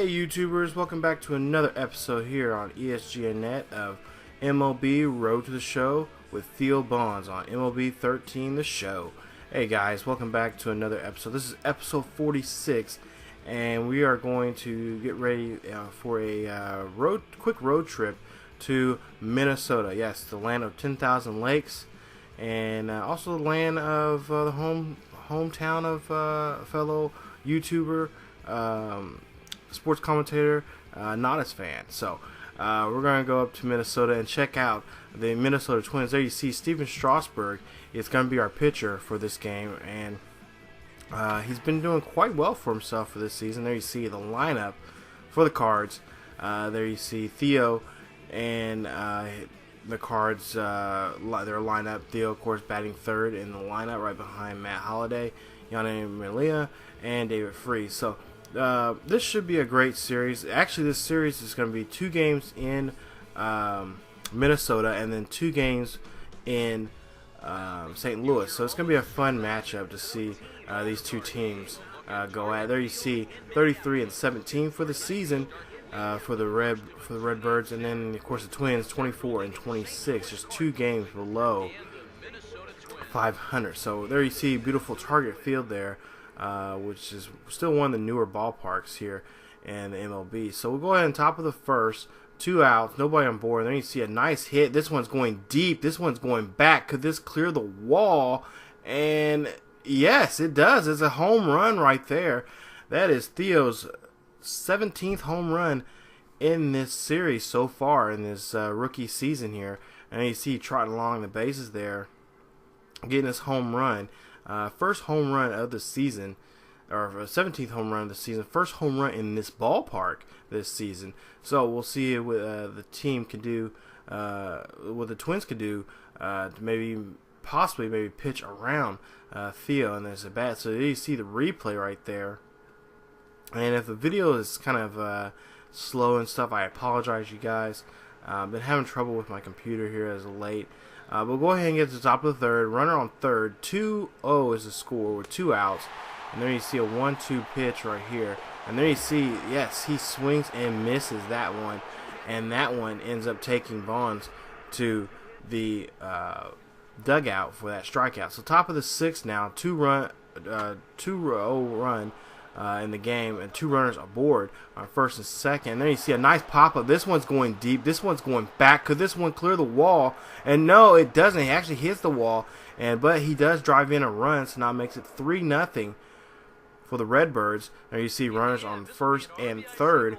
Hey YouTubers, welcome back to another episode here on ESGNet of MLB Road to the Show with Theo Bonds on MLB 13 The Show. Hey guys, welcome back to another episode. This is episode 46 and we are going to get ready for a quick road trip to Minnesota. Yes, the land of 10,000 lakes and also the land of the hometown of fellow YouTuber, sports commentator, Nodis fan. So we're going to go up to Minnesota and check out the Minnesota Twins. There you see Steven Strasburg is going to be our pitcher for this game, and he's been doing quite well for himself for this season. There you see the lineup for the Cards. There you see Theo and the Cards, their lineup. Theo, of course, batting third in the lineup right behind Matt Holliday, Yadier Molina, and David Freese. So this should be a great series. Actually, this series is going to be 2 games in Minnesota and then 2 games in St. Louis. So it's going to be a fun matchup to see these two teams go at. There you see 33-17 for the season for the Redbirds, and then of course the Twins 24-26, just 2 games below 500. So there you see beautiful target field there, which is still one of the newer ballparks here in the MLB. So we'll go ahead and top of the first, 2 outs, nobody on board. And then you see a nice hit. This one's going deep. This one's going back. Could this clear the wall? And yes, it does. It's a home run right there. That is Theo's 17th home run in this series so far in this rookie season here. And you see trotting along the bases there, getting his home run. First home run of the season, or 17th home run of the season. First home run in this ballpark this season. So we'll see what the team can do, what the Twins could do to possibly pitch around Theo and there's a bat. So you see the replay right there. And if the video is kind of slow and stuff, I apologize, you guys. Been having trouble with my computer here as of late. We'll go ahead and get to the top of the third. Runner on third. 2-0 is the score with 2 outs. And there you see a 1-2 pitch right here. And there you see, yes, he swings and misses that one. And that one ends up taking Bonds to the dugout for that strikeout. So top of the 6th now. 2-0 run in the game, and 2 runners aboard on first and second. And then you see a nice pop-up. This one's going deep. This one's going back. Could this one clear the wall? And no, it doesn't. He actually hits the wall, but he does drive in a run, so now it makes it 3-0 for the Redbirds. There you see runners on first and third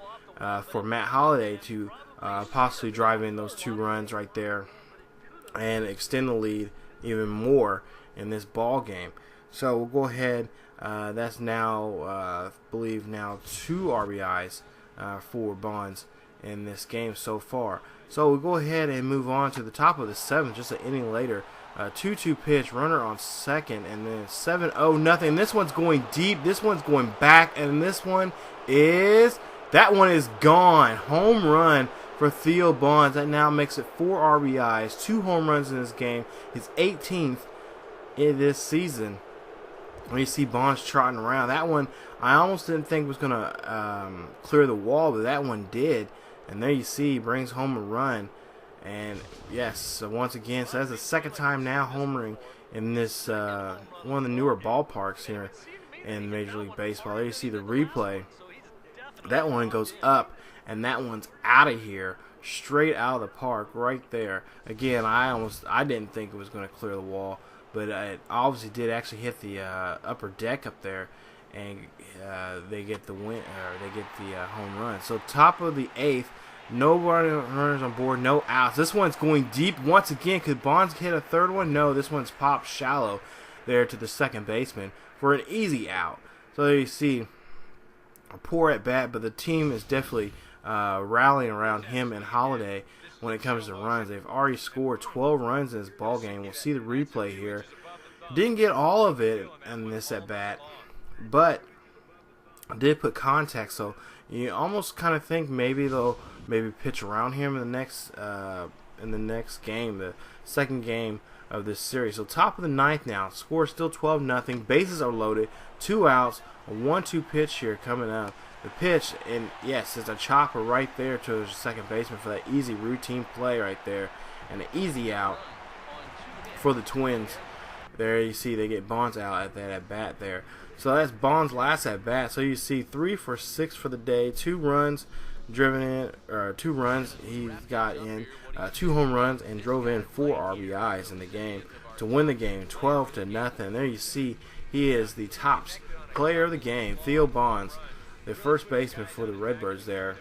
for Matt Holliday to possibly drive in those 2 runs right there and extend the lead even more in this ball game. So we'll go ahead. That's now, I believe now 2 RBIs for Bonds in this game so far. So we'll go ahead and move on to the top of the 7th, just an inning later. 2-2 pitch, runner on second, and then 7-0 nothing. This one's going deep. This one's going back, and that one is gone. Home run for Theo Bonds. That now makes it 4 RBIs, 2 home runs in this game. His 18th in this season. When you see Bonds trotting around, that one I almost didn't think was going to clear the wall, but that one did. And there you see he brings home a run. And yes, so once again, so that's the 2nd time now homering in this one of the newer ballparks here in Major League Baseball. There you see the replay. That one goes up, and that one's out of here, straight out of the park right there. Again, I didn't think it was going to clear the wall, but it obviously did actually hit the upper deck up there, and they get the win, or they get the home run. So top of the 8th, no runners on board, no outs. This one's going deep once again. Could Bonds hit a 3rd one? No, this one's popped shallow there to the second baseman for an easy out. So there you see a poor at bat, but the team is definitely rallying around him and Holliday when it comes to runs. They've already scored 12 runs in this ball game. We'll see the replay here. Didn't get all of it in this at bat, but did put contact. So you almost kind of think maybe they'll pitch around him in the next next game, the second game of this series. So top of the ninth now. Score is still 12-0. Bases are loaded. 2 outs. A 1-2 pitch here coming up. The pitch, and yes, it's a chopper right there to the second baseman for that easy routine play right there, and an easy out for the Twins. There you see they get Bonds out at that at bat there. So that's Bonds' last at bat. So you see 3 for 6 for the day, 2 runs driven in, or 2 runs he got in, 2 home runs, and drove in 4 RBIs in the game to win the game 12-0. There you see he is the top player of the game, Theo Bonds, the first baseman for the Redbirds there,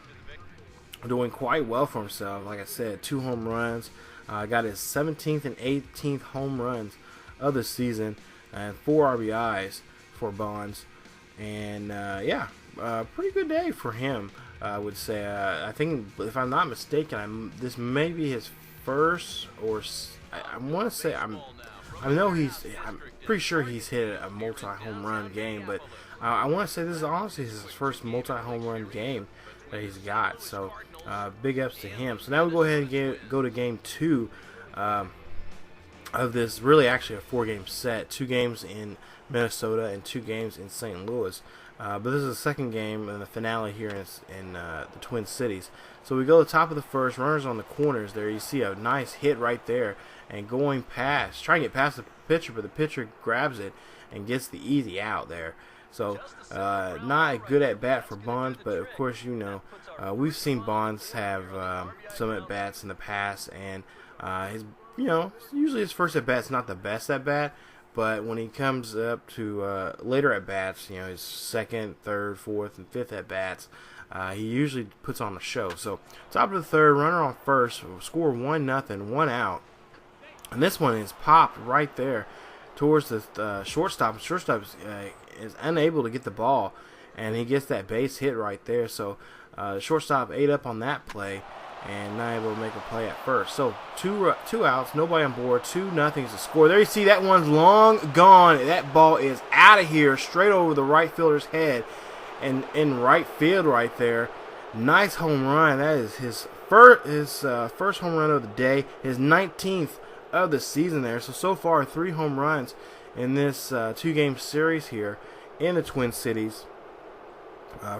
doing quite well for himself. Like I said, 2 home runs, got his 17th and 18th home runs of the season, and 4 RBIs for Bonds. And yeah, pretty good day for him, I would say. I think, if I'm not mistaken, this may be his first, or I want to say, I'm pretty sure he's hit a multi-home run game, but I want to say this is honestly his first multi-home run game that he's got. So big ups to him. So now we go ahead and go to game 2 of this, really actually a 4-game set. 2 games in Minnesota and 2 games in St. Louis. But this is the second game and the finale here in the Twin Cities. So we go to the top of the first, runners on the corners there. You see a nice hit right there, and going past, trying to get past the pitcher, but the pitcher grabs it and gets the easy out there. So not a good at bat for Bonds, but of course, you know, we've seen Bonds have some at bats in the past, and usually his first at bat's not the best at bat, but when he comes up to later at bats, you know, his second, third, fourth, and fifth at bats, he usually puts on a show. So top of the third, runner on first, score 1-0, 1 out, and this one is popped right there towards the shortstop. Shortstop is unable to get the ball, and he gets that base hit right there. So shortstop ate up on that play and not able to make a play at first. So two outs, nobody on board, 2-0 is the score. There you see that one's long gone. That ball is out of here, straight over the right fielder's head, and in right field right there. Nice home run. That is his first home run of the day, his 19th of the season there. So far 3 home runs in this 2-game series here in the Twin Cities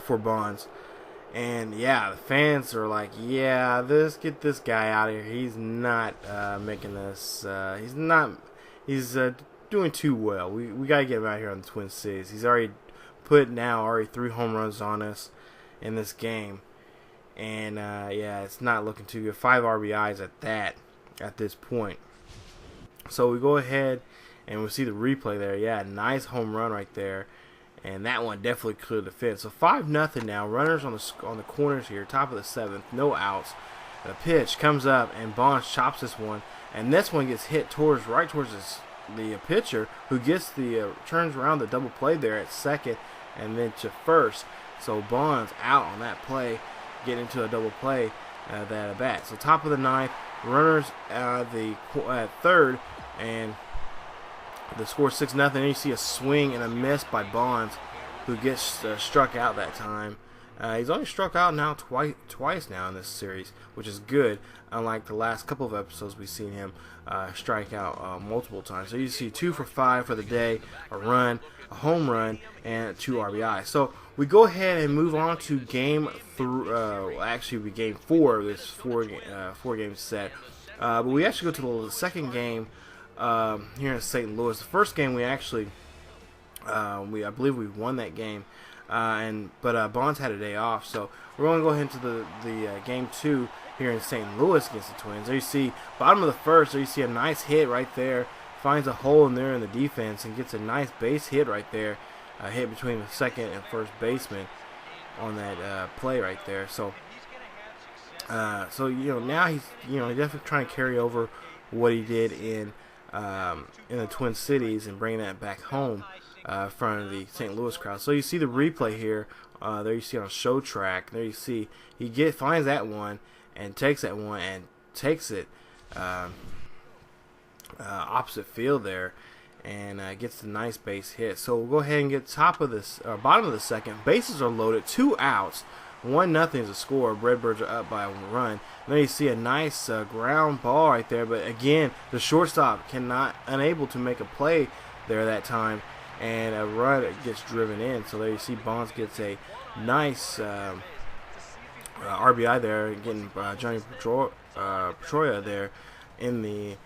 for Bonds. And yeah, the fans are like, yeah, get this guy out of here. He's not making us. He's doing too well. We gotta get him out here on the Twin Cities. He's already put 3 home runs on us in this game, and yeah, it's not looking too good. 5 RBIs at this point. So we go ahead and we see the replay there. Yeah, nice home run right there. And that one definitely cleared the fence. So 5-0 now. Runners on the corners here. Top of the 7th. No outs. The pitch comes up, and Bonds chops this one. And this one gets hit right towards the pitcher, who gets turns around the double play there at second and then to first. So Bonds out on that play, get into a double play that at bat. So top of the 9th. Runners at third, and the score 6-0. And you see a swing and a miss by Bonds, who gets struck out that time. He's only struck out now twice now in this series, which is good, unlike the last couple of episodes we've seen him strike out multiple times. So you see 2 for 5 for the day, a run, a home run, and 2 RBI. So we go ahead and move on to game 4 of this 4-game set. But we actually go to the second game here in St. Louis. The first game we actually, I believe we won that game, but Bonds had a day off, so we're going to go ahead into the game 2 here in St. Louis against the Twins. There you see, bottom of the first, there you see a nice hit right there, finds a hole in there in the defense and gets a nice base hit right there, hit between the second and first baseman on that play right there. So now he's definitely trying to carry over what he did in the Twin Cities and bring that back home in front of the St. Louis crowd. So you see the replay here. There you see on show track. There you see he finds that one and takes that one and takes it opposite field there and gets the nice base hit. So we'll go ahead and get bottom of the second. Bases are loaded, 2 outs 1-0 is the score. Redbirds are up by 1 run. Then you see a nice ground ball right there, but again, the shortstop unable to make a play there that time, and a run gets driven in. So there you see Bonds gets a nice RBI there, getting Johnny Petroia there in the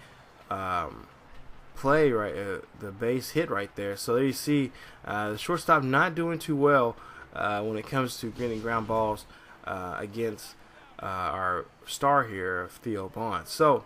play, right, the base hit right there. So there you see the shortstop not doing too well when it comes to getting ground balls against our star here, Theo Bonds. So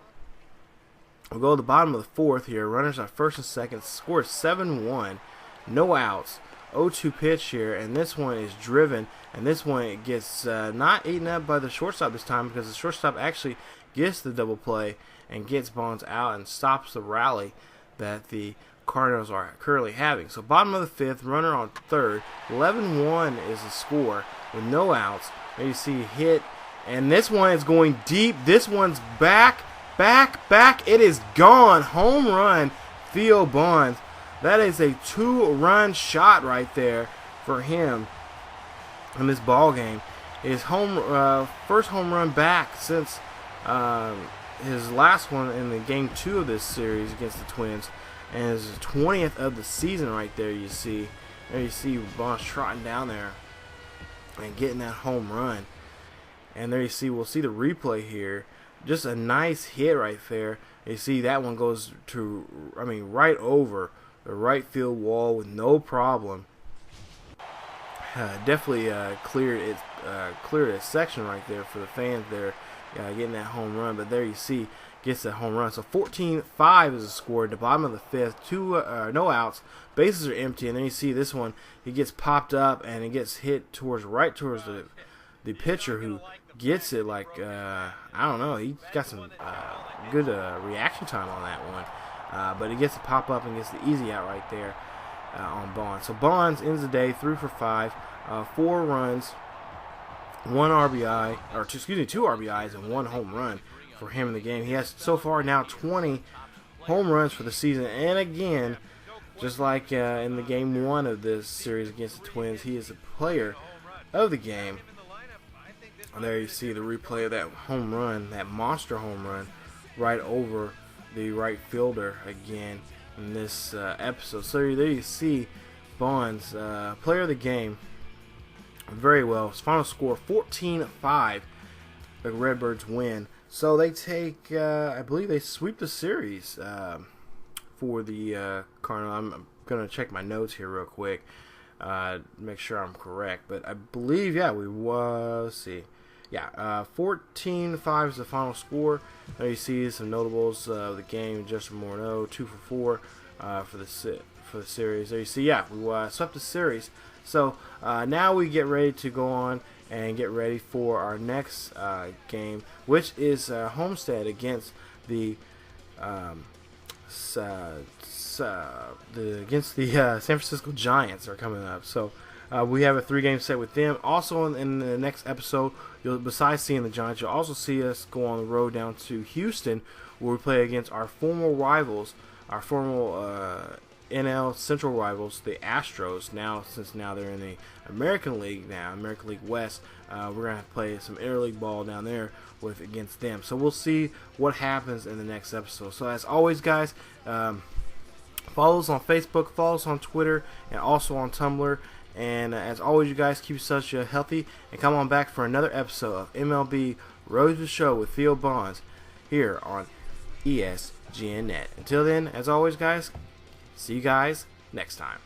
we'll go to the bottom of the 4th here. Runners on first and second. Score is 7-1. No outs. 0-2 pitch here, and this one is driven, and this one it gets not eaten up by the shortstop this time, because the shortstop actually gets the double play and gets Bonds out and stops the rally that the Cardinals are currently having. So bottom of the 5th, runner on 3rd. 11-1 is the score with no outs. There you see hit, and this one is going deep. This one's back. It is gone. Home run, Theo Bonds. That is a 2-run shot right there for him in this ball game. His first home run back since his last one in the game 2 of this series against the Twins, and his 20th of the season right there. You see Bonds trotting down there and getting that home run. And there you see, we'll see the replay here. Just a nice hit right there. You see that one goes to, right over the right field wall with no problem. Definitely cleared its section right there for the fans there, getting that home run. But there you see, gets that home run. So 14-5 is the score at the bottom of the 5th. No outs, bases are empty, and then you see this one. He gets popped up and it gets hit right towards the pitcher, who gets it like I don't know. He got some good reaction time on that one. But he gets to pop up and gets the easy out right there on Bonds. So Bonds ends the day 3 for 5, 4 runs, 1 RBI, or 2 RBIs and 1 home run for him in the game. He has so far now 20 home runs for the season. And again, just like in the game 1 of this series against the Twins, he is the player of the game. And there you see the replay of that home run, that monster home run, right over the right fielder again in this episode. So there you see Bonds, player of the game, very well. His final score 14-5. The Redbirds win. So they take, I believe they sweep the series for the Cardinal. I'm gonna check my notes here real quick, make sure I'm correct. But I believe, yeah, let's see. Yeah, 14-5 is the final score. There you see some notables of the game. Justin Morneau, 2 for 4 for the series. There you see, yeah, we swept the series. So now we get ready to go on and get ready for our next game, which is Homestead against the San Francisco Giants are coming up. So we have a 3-game set with them. Also in the next episode, besides seeing the Giants, you'll also see us go on the road down to Houston, where we play against our former rivals, our former NL Central rivals, the Astros. Since they're in the American League American League West, we're gonna play some interleague ball down there against them. So we'll see what happens in the next episode. So as always, guys, follow us on Facebook, follow us on Twitter, and also on Tumblr. And as always, you guys keep such healthy, and come on back for another episode of MLB Road to the Show with Theo Bonds here on ESGNet. Until then, as always, guys, see you guys next time.